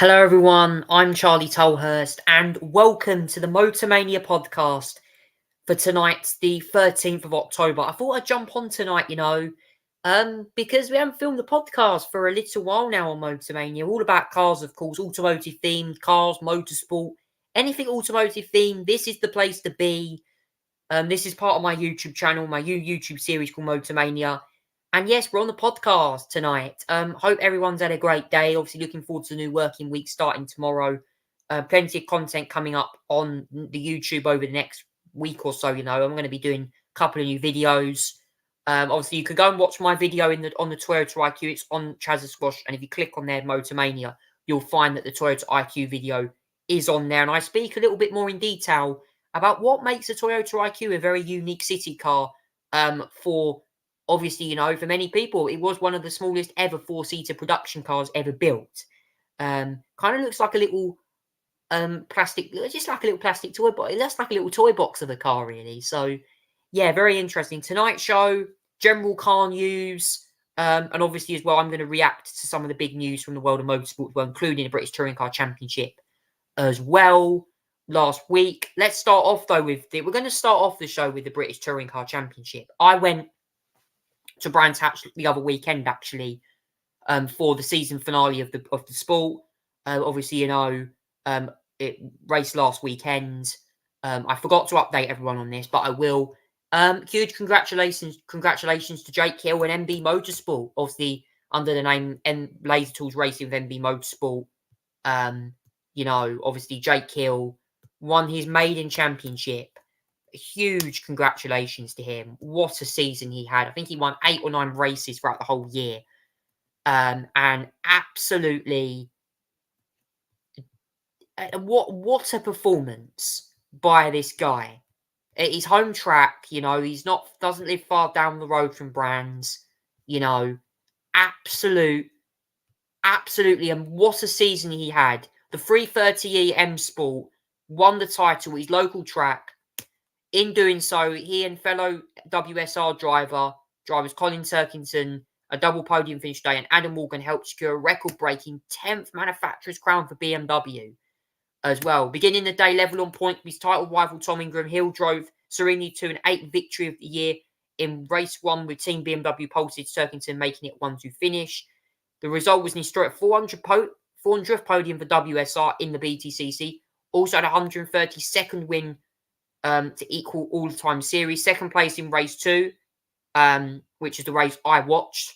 Hello, everyone. I'm Charlie Tolhurst, and welcome to the Motormania Podcast for tonight, the 13th of October. I thought I'd jump on tonight, because we haven't filmed the podcast for a little while now on Motormania. All about cars, of course, automotive themed cars, motorsport, anything automotive themed. This is the place to be. This is part of my YouTube channel, my new YouTube series called Motormania. And yes, we're on the podcast tonight. Hope everyone's had a great day. Obviously, looking forward to the new working week starting tomorrow. Plenty of content coming up on the YouTube over the next week or so. I'm going to be doing a couple of new videos. Obviously, you can go and watch my video on the Toyota IQ. It's on Chazza Squash, and if you click on there, Motormania, you'll find that the Toyota IQ video is on there, and I speak a little bit more in detail about what makes a Toyota IQ a very unique city car. For obviously, for many people, it was one of the smallest ever four-seater production cars ever built. Kind of looks like a little plastic, just like a little plastic toy box. That's like a little toy box of a car, really. So, yeah, very interesting. Tonight's show, general car news, and obviously as well, I'm going to react to some of the big news from the world of motorsport, well, including the British Touring Car Championship as well last week. Let's start off though we're going to start off the show with the British Touring Car Championship. I went to Brands Hatch the other weekend actually, for the season finale of the sport. Obviously, it raced last weekend. I forgot to update everyone on this, but I will. Huge congratulations to Jake Hill and MB Motorsport, obviously under the name Laser Tools Racing with MB Motorsport. Obviously Jake Hill won his maiden championship. Huge congratulations to him. What a season he had. I think he won 8 or 9 races throughout the whole year. And absolutely, what a performance by this guy. His home track, doesn't live far down the road from Brands. Absolutely, and what a season he had. The 330e M Sport won the title, his local track. In doing so, he and fellow WSR drivers Colin Turkington, a double podium finish today, and Adam Morgan helped secure a record-breaking 10th manufacturer's crown for BMW as well. Beginning the day level on point with his title rival Tom Ingram, Hill drove serenely to an 8th victory of the year in race 1 with Team BMW Pulse's Turkington making it 1-2 finish. The result was an historic 400th podium for WSR in the BTCC. Also had a 132nd win to equal all-time series. Second place in race 2, which is the race I watched.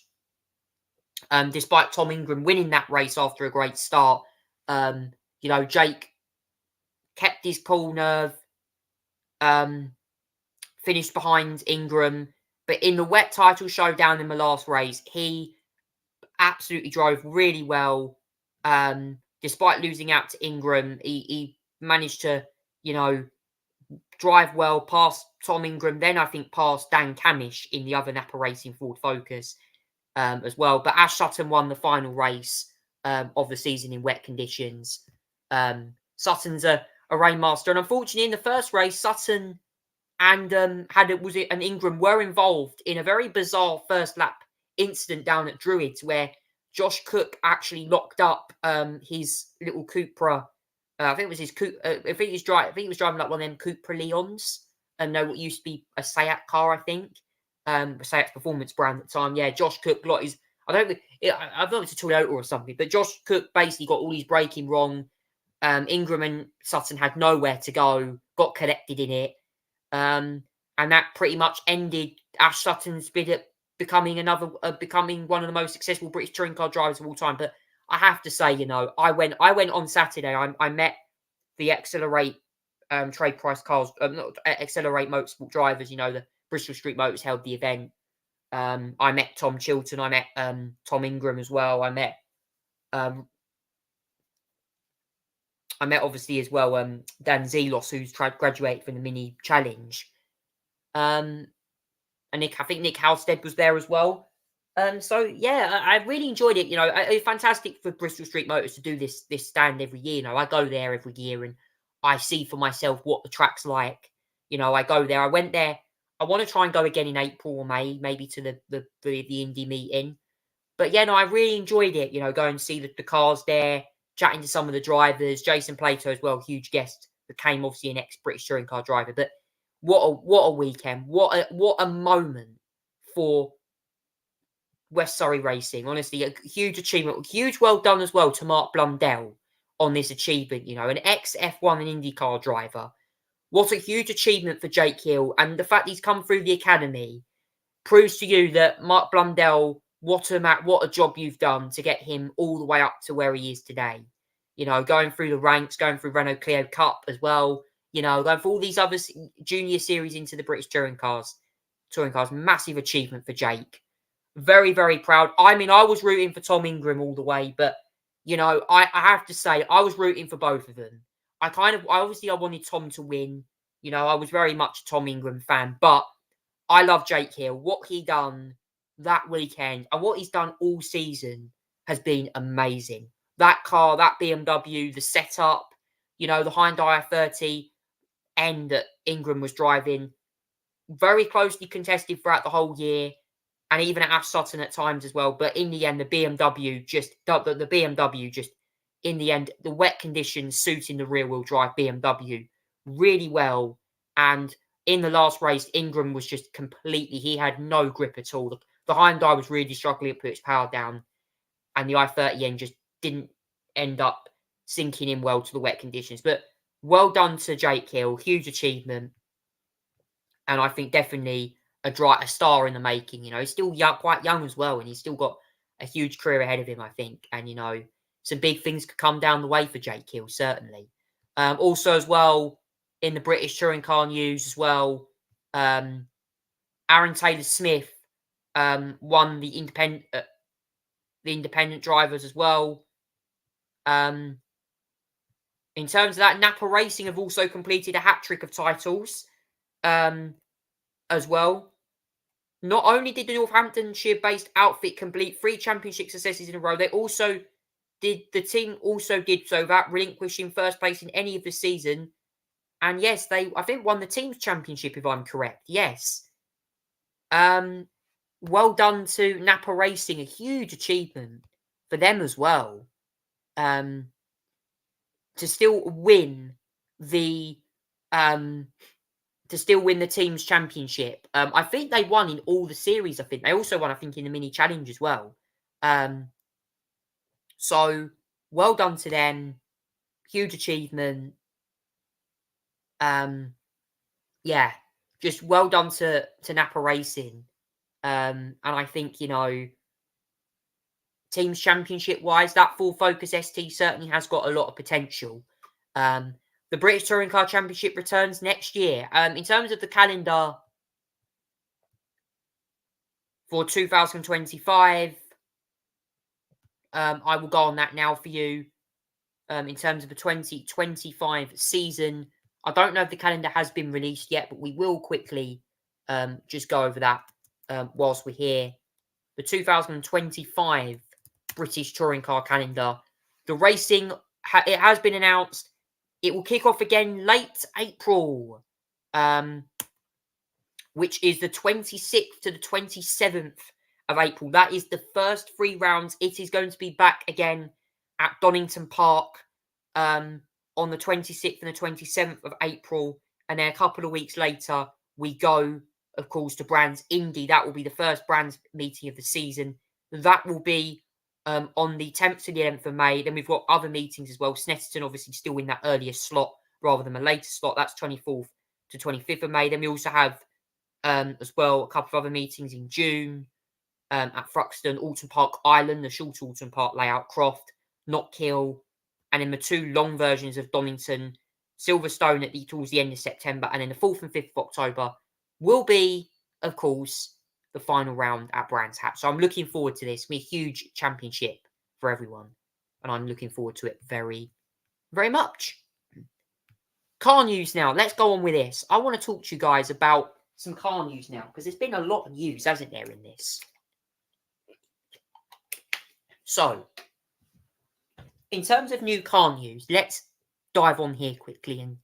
Despite Tom Ingram winning that race after a great start, Jake kept his cool nerve, finished behind Ingram, but in the wet title showdown in the last race, he absolutely drove really well. Despite losing out to Ingram, he managed to, drive well past Tom Ingram, then I think past Dan Camish in the other Napa Racing Ford Focus as well. But Ash Sutton won the final race of the season in wet conditions. Sutton's a rainmaster, and unfortunately in the first race, Sutton and Ingram were involved in a very bizarre first lap incident down at Druids where Josh Cook actually locked up his little Cupra. I think it was his Cupra. I think he was driving like one of them Cupra Leons. What used to be a Seat car, I think. A Seat's performance brand at the time. Yeah, Josh Cook got his. I don't know if it's a Toyota or something, but Josh Cook basically got all his braking wrong. Ingram and Sutton had nowhere to go. Got collected in it, and that pretty much ended Ash Sutton's bid at becoming one of the most successful British touring car drivers of all time. But I have to say, I went on Saturday. I met the Accelerate trade price cars, not Accelerate Motorsport drivers. The Bristol Street Motors held the event. I met Tom Chilton. I met Tom Ingram as well. I met obviously as well Dan Zelos, who's graduated from the Mini Challenge. And I think Nick Halstead was there as well. So yeah, I really enjoyed it. It's fantastic for Bristol Street Motors to do this stand every year. I go there every year and I see for myself what the track's like. I go there. I went there. I want to try and go again in April or May, maybe to the Indy meeting. But yeah, no, I really enjoyed it. Go and see the cars there. chatting to some of the drivers. Jason Plato as well, huge guest, became obviously an ex-British touring car driver. But what a weekend. What a moment for West Surrey Racing. Honestly, a huge achievement. Huge well done as well to Mark Blundell on this achievement. You know, an ex-F1 and IndyCar driver. What a huge achievement for Jake Hill. And the fact he's come through the academy proves to you that Mark Blundell, what a job you've done to get him all the way up to where he is today. You know, going through the ranks, going through Renault Clio Cup as well. You know, going for all these other junior series into the British touring cars. Massive achievement for Jake. Very, very proud. I mean, I was rooting for Tom Ingram all the way, but, you know, I have to say, I was rooting for both of them. I wanted Tom to win. You know, I was very much a Tom Ingram fan, but I love Jake Hill. What he done that weekend and what he's done all season has been amazing. That car, that BMW, the setup, you know, the Hyundai i30 N that Ingram was driving, very closely contested throughout the whole year, and even at Ash Sutton at times as well. But in the end, the BMW just, in the end, the wet conditions suiting the rear-wheel drive BMW really well. And in the last race, Ingram was just completely, he had no grip at all. The Hyundai was really struggling to put its power down, and the i30N just didn't end up sinking in well to the wet conditions. But well done to Jake Hill, huge achievement. And I think definitely a star in the making. You know, he's still young, quite young as well, and he's still got a huge career ahead of him, I think. And, you know, some big things could come down the way for Jake Hill, certainly. Also, as well, in the British touring car news as well, Aaron Taylor-Smith won the independent drivers as well. In terms of that, Napa Racing have also completed a hat-trick of titles as well. Not only did the Northamptonshire-based outfit complete 3 championship successes in a row, the team also did so without relinquishing first place in any of the season. And yes, they, I think, won the team's championship, if I'm correct. Yes. Well done to Napa Racing. A huge achievement for them as well. To still win the team's championship. I think they won in all the series. I think they also won, I think, in the mini challenge as well. So well done to them. Huge achievement. Yeah, just well done to Napa Racing. And I think, you know, teams championship wise, that full focus ST certainly has got a lot of potential. The British Touring Car Championship returns next year. In terms of the calendar for 2025, I will go on that now for you. In terms of the 2025 season, I don't know if the calendar has been released yet, but we will quickly just go over that whilst we're here. The 2025 British Touring Car calendar. The racing, it has been announced. It will kick off again late April, which is the 26th to the 27th of April. That is the first 3 rounds. It is going to be back again at Donington Park on the 26th and the 27th of April. And then a couple of weeks later, we go, of course, to Brands Indy. That will be the first Brands meeting of the season. That will be on the 10th to the 11th of May. Then we've got other meetings as well. Snetterton obviously still in that earlier slot rather than a later slot. That's 24th to 25th of May. Then we also have as well a couple of other meetings in June at Thruxton, Alton Park Island, the short Alton Park layout, Croft, Knockhill, and then the 2 long versions of Donington, Silverstone towards the end of September, and then the 4th and 5th of October will be, of course, the final round at Brands Hatch. So I'm looking forward to this. It's going to be a huge championship for everyone, and I'm looking forward to it very, very much. Car news now. Let's go on with this. I want to talk to you guys about some car news now, because there's been a lot of news, hasn't there, in this? So, in terms of new car news, let's dive on here quickly and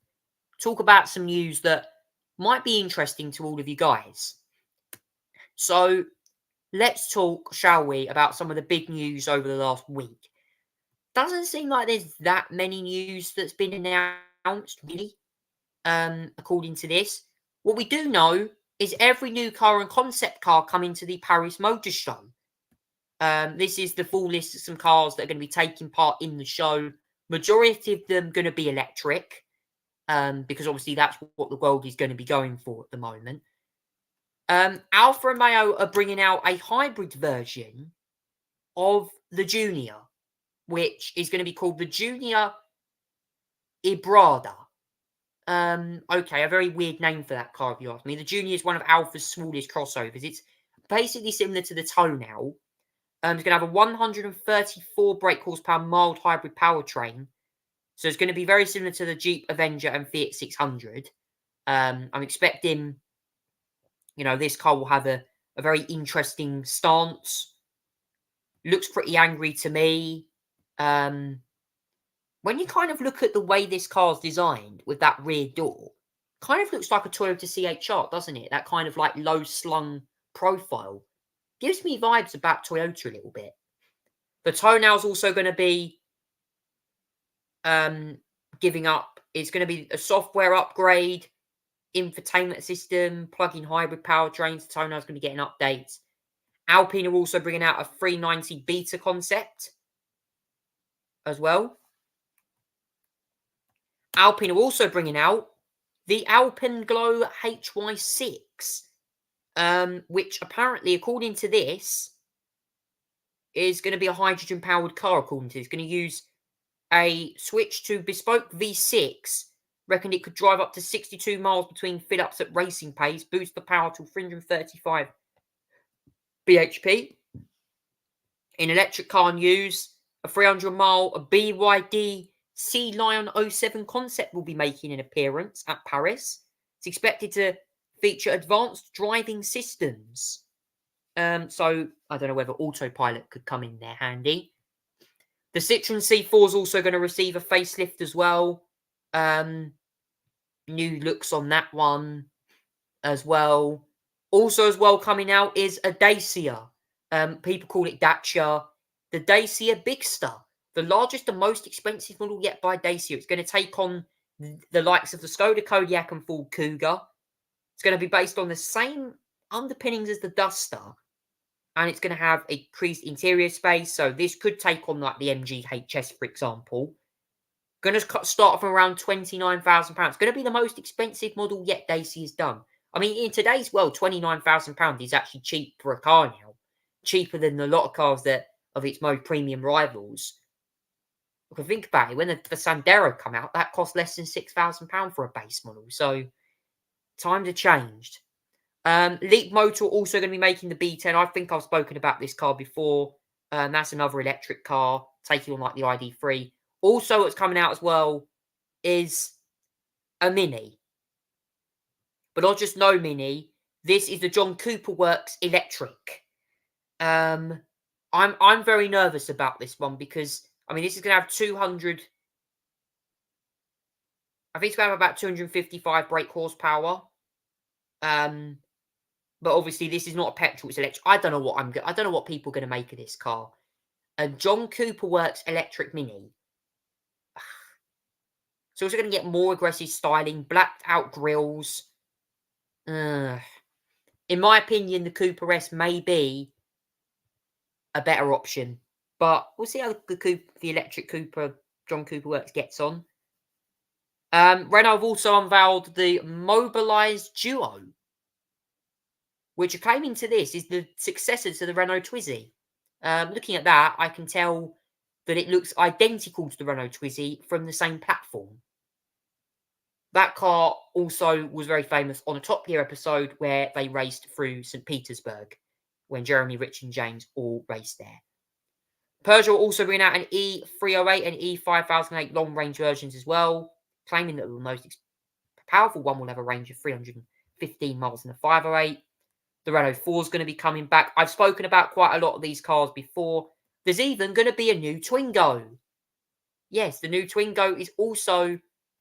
talk about some news that might be interesting to all of you guys. So, let's talk, shall we, about some of the big news over the last week. doesn't seem like there's that many news that's been announced, really, according to this. What we do know is every new car and concept car coming to the Paris Motor Show. This is the full list of some cars that are going to be taking part in the show. Majority of them going to be electric, because obviously that's what the world is going to be going for at the moment. Alfa Romeo are bringing out a hybrid version of the Junior, which is going to be called the Junior Ibrada. Okay, a very weird name for that car, if you ask me. The Junior is one of Alfa's smallest crossovers. It's basically similar to the Tonal. It's going to have a 134 brake horsepower mild hybrid powertrain. So it's going to be very similar to the Jeep Avenger and Fiat 600. I'm expecting, this car will have a very interesting stance. Looks pretty angry to me. When you kind of look at the way this car's designed with that rear door, kind of looks like a Toyota CHR, doesn't it? That kind of like low slung profile. Gives me vibes about Toyota a little bit. The Tonal's also going to be giving up. It's going to be a software upgrade, infotainment system, plug-in hybrid powertrains. The Tonal's going to be getting updates. Alpine are also bringing out a 390 beta concept as well. Alpine are also bringing out the Alpenglow HY6, which apparently, according to this, is going to be a hydrogen-powered car, according to this. It's going to use a switch to bespoke V6. Reckoned it could drive up to 62 miles between fill-ups at racing pace, boost the power to 335 bhp. In electric car news, a 300-mile BYD Sea Lion 07 concept will be making an appearance at Paris. It's expected to feature advanced driving systems. So I don't know whether autopilot could come in there handy. The Citroen C4 is also going to receive a facelift as well. New looks on that one as well. Also as well coming out is a Dacia. People call it Dacia. The Dacia Bigster. The largest and most expensive model yet by Dacia. It's going to take on the likes of the Skoda Kodiaq and Ford Kuga. It's going to be based on the same underpinnings as the Duster. And it's going to have increased interior space. So this could take on like the MG HS, for example. Going to start from around £29,000. It's going to be the most expensive model yet Dacia's done. I mean, in today's world, £29,000 is actually cheap for a car now. Cheaper than a lot of cars that of its most premium rivals. You can think about it. When the Sandero come out, that cost less than £6,000 for a base model. So times have changed. Leap Motor also going to be making the B10. I think I've spoken about this car before. That's another electric car taking on like the ID3. Also, what's coming out as well is a Mini. But not just no Mini. This is the John Cooper Works electric. I'm very nervous about this one because I mean this is going to have 200. I think it's going to have about 255 brake horsepower. But obviously this is not a petrol; it's electric. I don't know what people are going to make of this car. A John Cooper Works electric Mini. It's also going to get more aggressive styling, blacked out grills. In my opinion, the Cooper S may be a better option, but we'll see how the electric Cooper John Cooper Works gets on. Renault have also unveiled the Mobilized Duo, which acclaiming to this is the successor to the Renault Twizy. Looking at that, I can tell that it looks identical to the Renault Twizy from the same platform. That car also was very famous on a Top Gear episode where they raced through St. Petersburg when Jeremy, Rich and James all raced there. Peugeot also bringing out an E308 and E5008 long-range versions as well, claiming that the most powerful one will have a range of 315 miles in the 508. The Renault 4 is going to be coming back. I've spoken about quite a lot of these cars before. There's even going to be a new Twingo. Yes, the new Twingo is also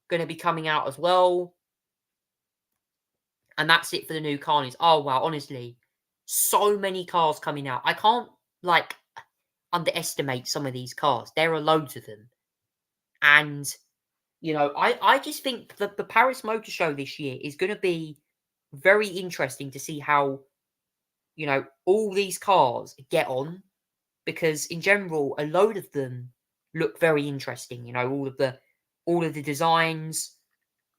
going to be coming out as well. And that's it for the new car news. Oh, wow, honestly. So many cars coming out. I can't, underestimate some of these cars. There are loads of them. And, I just think that the Paris Motor Show this year is going to be very interesting to see how, all these cars get on. Because in general, a load of them look very interesting. All of the designs,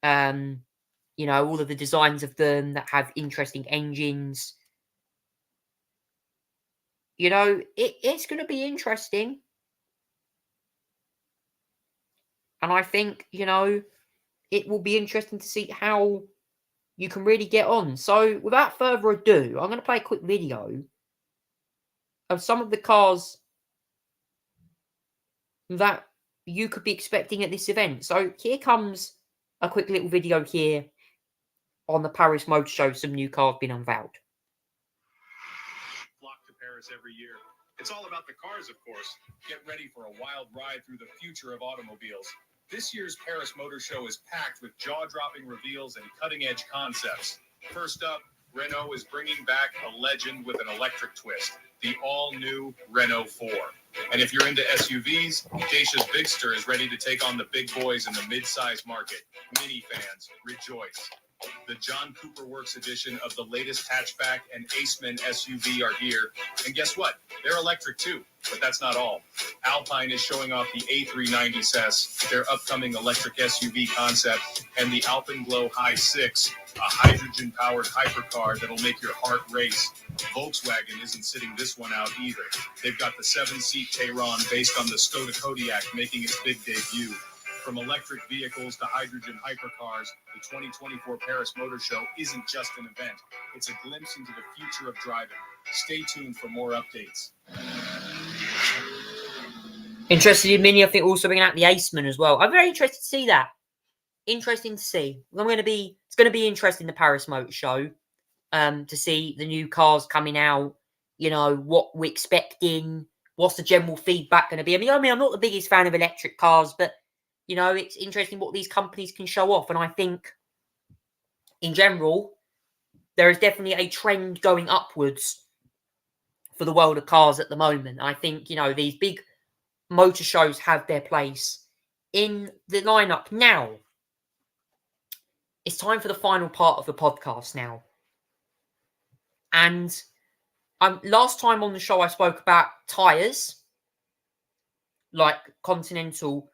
all of the designs of them that have interesting engines. It's going to be interesting. And I think, it will be interesting to see how you can really get on. So without further ado, I'm going to play a quick video of some of the cars that you could be expecting at this event. So here comes a quick little video here on the Paris Motor Show. Some new cars being unveiled. Flock to Paris every year. It's all about the cars, of course. Get ready for a wild ride through the future of automobiles. This year's Paris Motor Show is packed with jaw-dropping reveals and cutting-edge concepts. First up, Renault is bringing back a legend with an electric twist, the all-new Renault 4. And if you're into SUVs, Dacia's Bigster is ready to take on the big boys in the mid-size market. Mini fans, rejoice. The John Cooper Works edition of the latest hatchback and Aceman SUV are here. And guess what? They're electric too. But that's not all. Alpine is showing off the A390S, their upcoming electric SUV concept, and the Alpenglow High 6, a hydrogen-powered hypercar that'll make your heart race. Volkswagen isn't sitting this one out either. They've got the 7-seat Tayron based on the Skoda Kodiaq making its big debut. From electric vehicles to hydrogen hypercars, the 2024 Paris Motor Show isn't just an event. It's a glimpse into the future of driving. Stay tuned for more updates. Interested in Mini, I think, also bringing out the Aceman as well. I'm very interested to see that. Interesting to see. It's going to be interesting, the Paris Motor Show, to see the new cars coming out, what we're expecting, what's the general feedback going to be. I'm not the biggest fan of electric cars, but it's interesting what these companies can show off. And I think, in general, there is definitely a trend going upwards for the world of cars at the moment. I think, these big motor shows have their place in the lineup. Now, it's time for the final part of the podcast now. And last time on the show, I spoke about tyres, like Continental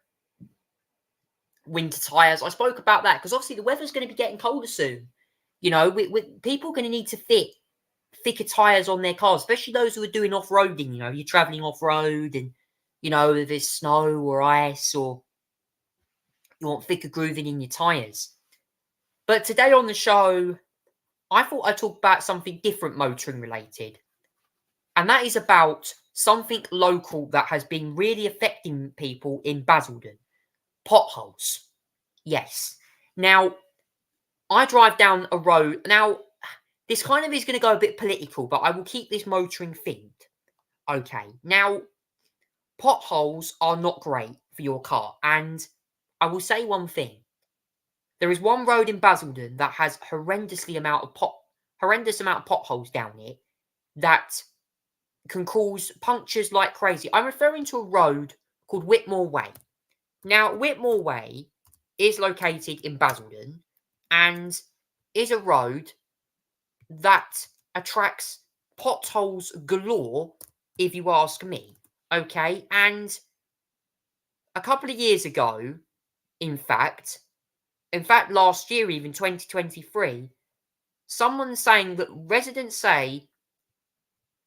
winter tyres. I spoke about that because obviously the weather's going to be getting colder soon. People are going to need to fit thicker tyres on their cars, especially those who are doing off-roading. You're travelling off-road and, if there's snow or ice, or you want thicker grooving in your tyres. But today on the show, I thought I'd talk about something different motoring related. And that is about something local that has been really affecting people in Basildon. Potholes. Yes. Now, I drive down a road. Now, this kind of is going to go a bit political, but I will keep this motoring themed. Okay. Now, potholes are not great for your car. And I will say one thing. There is one road in Basildon that has horrendous amount of potholes down it that can cause punctures like crazy. I'm referring to a road called Whitmore Way. Now, Whitmore Way is located in Basildon and is a road that attracts potholes galore, if you ask me. Okay, and a couple of years ago, in fact, last year, even 2023, someone's saying that residents say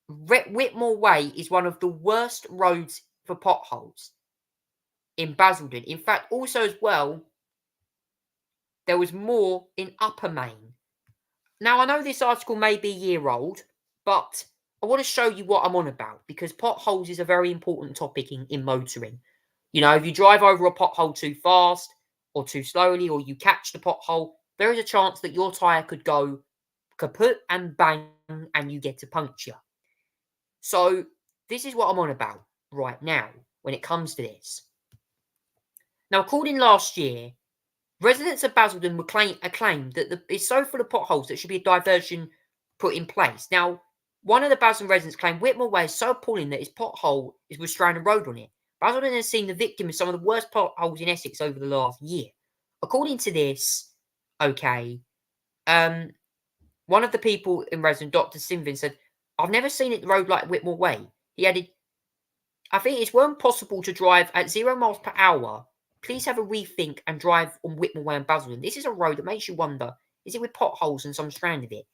Whitmore Way is one of the worst roads for potholes in Basildon. In fact, also as well, there was more in Upper Main. Now, I know this article may be a year old, but I want to show you what I'm on about, because potholes is a very important topic in motoring. If you drive over a pothole too fast or too slowly, or you catch the pothole, there is a chance that your tyre could go kaput and bang and you get a puncture. So this is what I'm on about right now when it comes to this. Now, according last year, residents of Basildon acclaimed that it's so full of potholes that should be a diversion put in place. Now, One of the Basildon residents claimed Whitmore Way is so appalling that his pothole was stranded road on it. Basildon has seen the victim of some of the worst potholes in Essex over the last year. According to this, okay, one of the people in resident, Dr. Sinvin, said, I've never seen it road like Whitmore Way. He added, I think it's well possible to drive at 0 miles per hour. Please have a rethink and drive on Whitmore Way and Basildon. This is a road that makes you wonder, is it with potholes and some stranded it?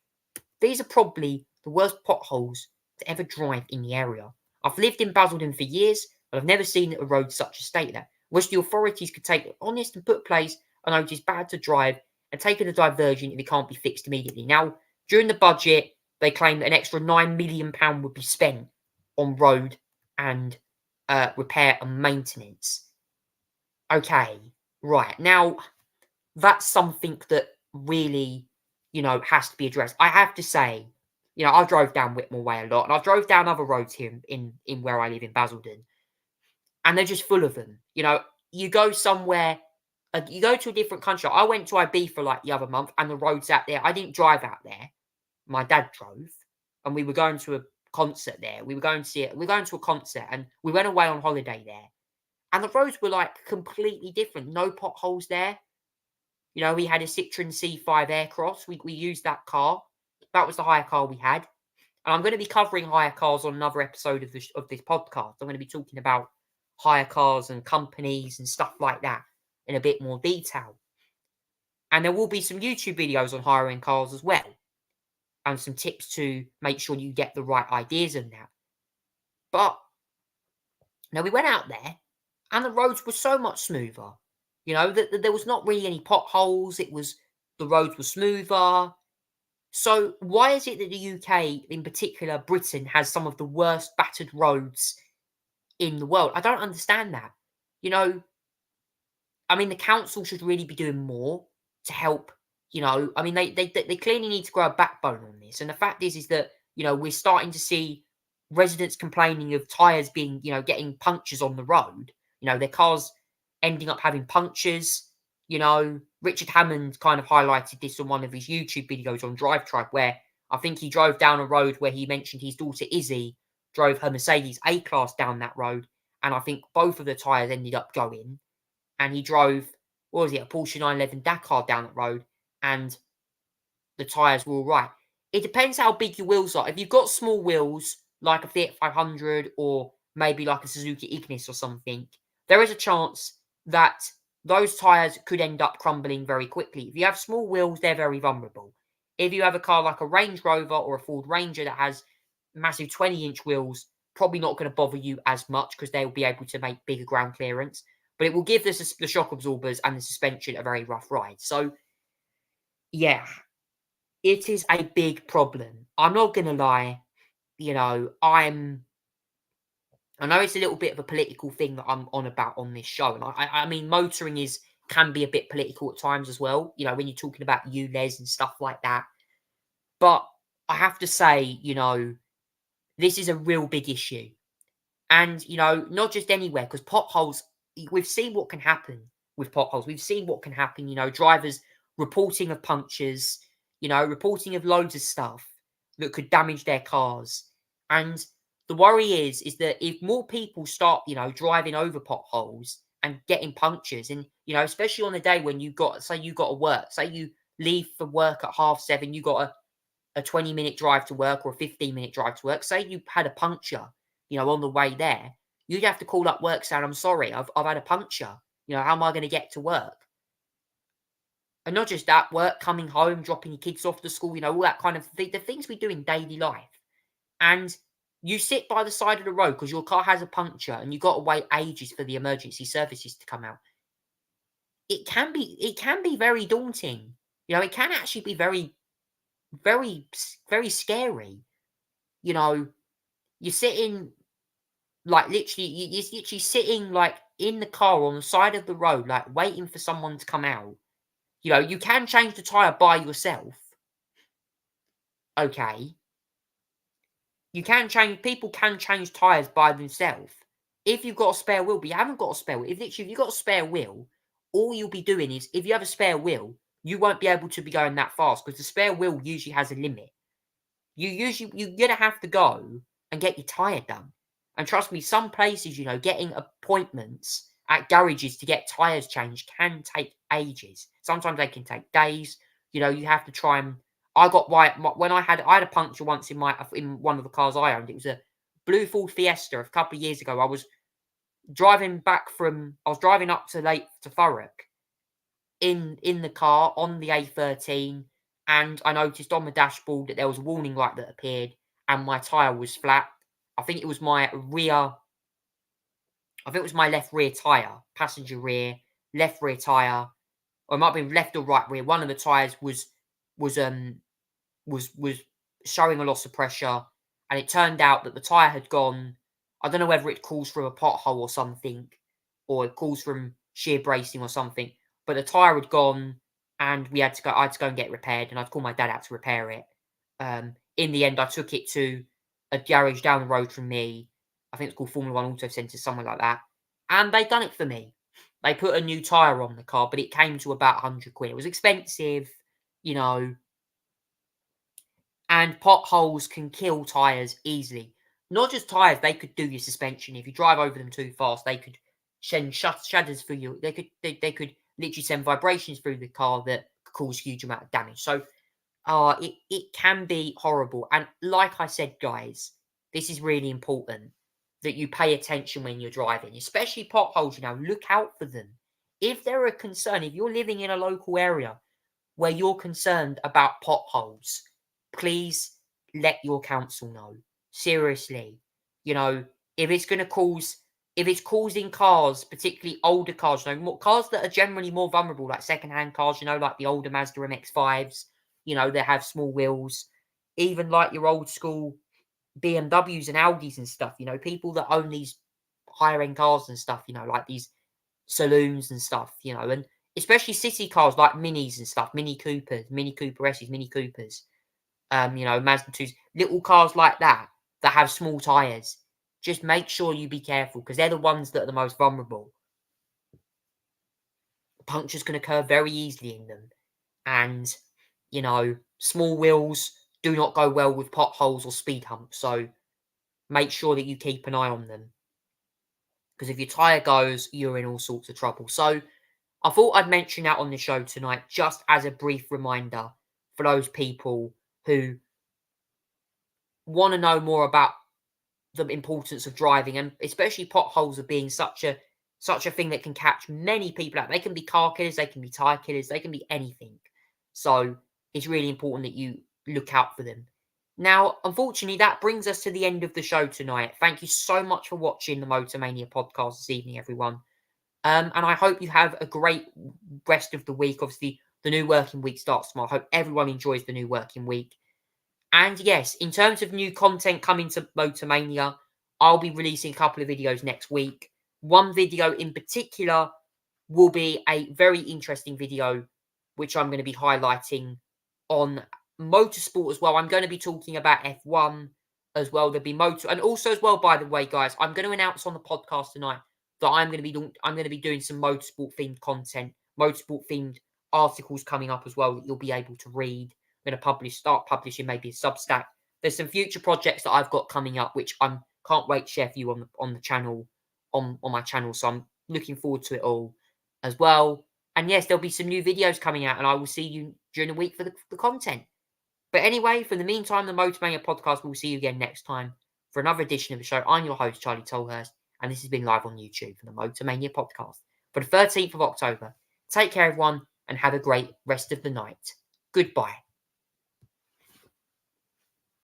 These are probably the worst potholes to ever drive in the area. I've lived in Basildon for years, but I've never seen a road such a state there. Wish the authorities could take it honest and put place a notice bad to drive and take a diversion if it can't be fixed immediately. Now, during the budget, they claim that an extra £9 million would be spent on road and repair and maintenance. Okay, right. Now, that's something that really, has to be addressed. I have to say, I drove down Whitmore Way a lot, and I drove down other roads here in where I live in Basildon, and they're just full of them. You go somewhere, you go to a different country. I went to Ibiza like the other month, and the roads out there, I didn't drive out there. My dad drove, and we were going to a concert there. We were going to see it. We were going to a concert, and we went away on holiday there. And the roads were like completely different. No potholes there. We had a Citroen C5 Aircross. We used that car. That was the hire car we had. And I'm going to be covering hire cars on another episode of this podcast. I'm going to be talking about hire cars and companies and stuff like that in a bit more detail. And there will be some YouTube videos on hiring cars as well. And some tips to make sure you get the right ideas in that. But now we went out there and the roads were so much smoother. That there was not really any potholes. The roads were smoother. So why is it that the UK, in particular Britain, has some of the worst battered roads in the world? I don't understand that. The council should really be doing more to help. They clearly need to grow a backbone on this. And the fact is that, we're starting to see residents complaining of tyres being, getting punctures on the road. Their cars ending up having punctures. Richard Hammond kind of highlighted this on one of his YouTube videos on Drive Tribe, where I think he drove down a road where he mentioned his daughter Izzy drove her Mercedes A-Class down that road. And I think both of the tyres ended up going. And he drove, a Porsche 911 Dakar down that road. And the tyres were all right. It depends how big your wheels are. If you've got small wheels, like a Fiat 500 or maybe like a Suzuki Ignis or something, there is a chance that those tyres could end up crumbling very quickly. If you have small wheels, they're very vulnerable. If you have a car like a Range Rover or a Ford Ranger that has massive 20-inch wheels, probably not going to bother you as much because they will be able to make bigger ground clearance. But it will give the shock absorbers and the suspension a very rough ride. So, yeah, it is a big problem. I'm not going to lie. I know it's a little bit of a political thing that I'm on about on this show. And motoring can be a bit political at times as well. When you're talking about ULEZ and stuff like that. But I have to say, this is a real big issue. And, not just anywhere, because potholes, we've seen what can happen with potholes. We've seen what can happen, drivers reporting of punctures, reporting of loads of stuff that could damage their cars. And the worry is that if more people start, driving over potholes and getting punctures, and, especially on a day when you got to work, say you leave for work at 7:30, you got a 20-minute drive to work or a 15-minute drive to work, say you had a puncture, on the way there, you'd have to call up work saying, I'm sorry, I've had a puncture. How am I going to get to work? And not just that, work, coming home, dropping your kids off to school, all that kind of thing, the things we do in daily life. And you sit by the side of the road because your car has a puncture and you've got to wait ages for the emergency services to come out. It can be very daunting. It can actually be very, very, very scary. You're sitting, like, literally, you're literally sitting, like, in the car on the side of the road, like, waiting for someone to come out. You can change the tyre by yourself. Okay. People can change tyres by themselves. If you've got a spare wheel, but you haven't got a spare wheel, if you've got a spare wheel, all you'll be doing is, if you have a spare wheel, you won't be able to be going that fast because the spare wheel usually has a limit. you're gonna have to go and get your tyre done. And trust me, some places, getting appointments at garages to get tyres changed can take ages. Sometimes they can take days. You have to try and. I got when I had a puncture once in one of the cars I owned. It was a blue Ford Fiesta a couple of years ago. I was driving up to Thurrock in the car on the A13, and I noticed on the dashboard that there was a warning light that appeared, and my tyre was flat. I think it was my left rear tyre, passenger rear, left rear tyre, or it might have been left or right rear. One of the tyres was showing a loss of pressure, and it turned out that the tyre had gone. I don't know whether it caused from a pothole or something, or it caused from shear bracing or something, but the tyre had gone, and I had to go and get it repaired, and I'd call my dad out to repair it. In the end, I took it to a garage down the road from me. I think it's called Formula One Auto Centre, something like that. And they done it for me. They put a new tyre on the car, but it came to about 100 quid. It was expensive, and potholes can kill tyres easily. Not just tyres, they could do your suspension. If you drive over them too fast, they could send shudders through you. They could literally send vibrations through the car that could cause huge amount of damage. So it can be horrible. And like I said, guys, this is really important that you pay attention when you're driving, especially potholes. Look out for them. If they're a concern, if you're living in a local area where you're concerned about potholes, please let your council know. Seriously, if it's causing cars, particularly older cars, cars that are generally more vulnerable, like second-hand cars, like the older Mazda MX-5s, they have small wheels, even like your old school BMWs and Audis and stuff, people that own these higher end cars and stuff, like these saloons and stuff, and especially city cars like Minis and stuff, Mini Coopers, Mini Cooper S's, Mini Coopers, Mazda 2s, little cars like that have small tyres. Just make sure you be careful, because they're the ones that are the most vulnerable. Punctures can occur very easily in them. And, small wheels do not go well with potholes or speed humps. So make sure that you keep an eye on them, because if your tyre goes, you're in all sorts of trouble. So I thought I'd mention that on the show tonight, just as a brief reminder for those people who want to know more about the importance of driving, and especially potholes of being such a thing that can catch many people out. They can be car killers, they can be tyre killers, they can be anything. So it's really important that you look out for them. Now, unfortunately, that brings us to the end of the show tonight. Thank you so much for watching the Motormania podcast this evening, everyone. And I hope you have a great rest of the week. Obviously, the new working week starts tomorrow. I hope everyone enjoys the new working week. And yes, in terms of new content coming to Motormania, I'll be releasing a couple of videos next week. One video in particular will be a very interesting video, which I'm going to be highlighting on motorsport as well. I'm going to be talking about F1 as well. There'll be motor, and also as well, by the way, guys, I'm going to announce on the podcast tonight that I'm going to be doing some motorsport themed content, motorsport themed articles coming up as well that you'll be able to read. I'm going to start publishing maybe a Substack. There's some future projects that I've got coming up, which I can't wait to share for you on the channel, on my channel. So I'm looking forward to it all as well. And yes, there'll be some new videos coming out, and I will see you during the week for the content. But anyway, for the meantime, the Motormaina Podcast, we'll see you again next time for another edition of the show. I'm your host, Charlie Tolhurst, and this has been live on YouTube for the Motormania Podcast for the 13th of October. Take care, everyone, and have a great rest of the night. Goodbye.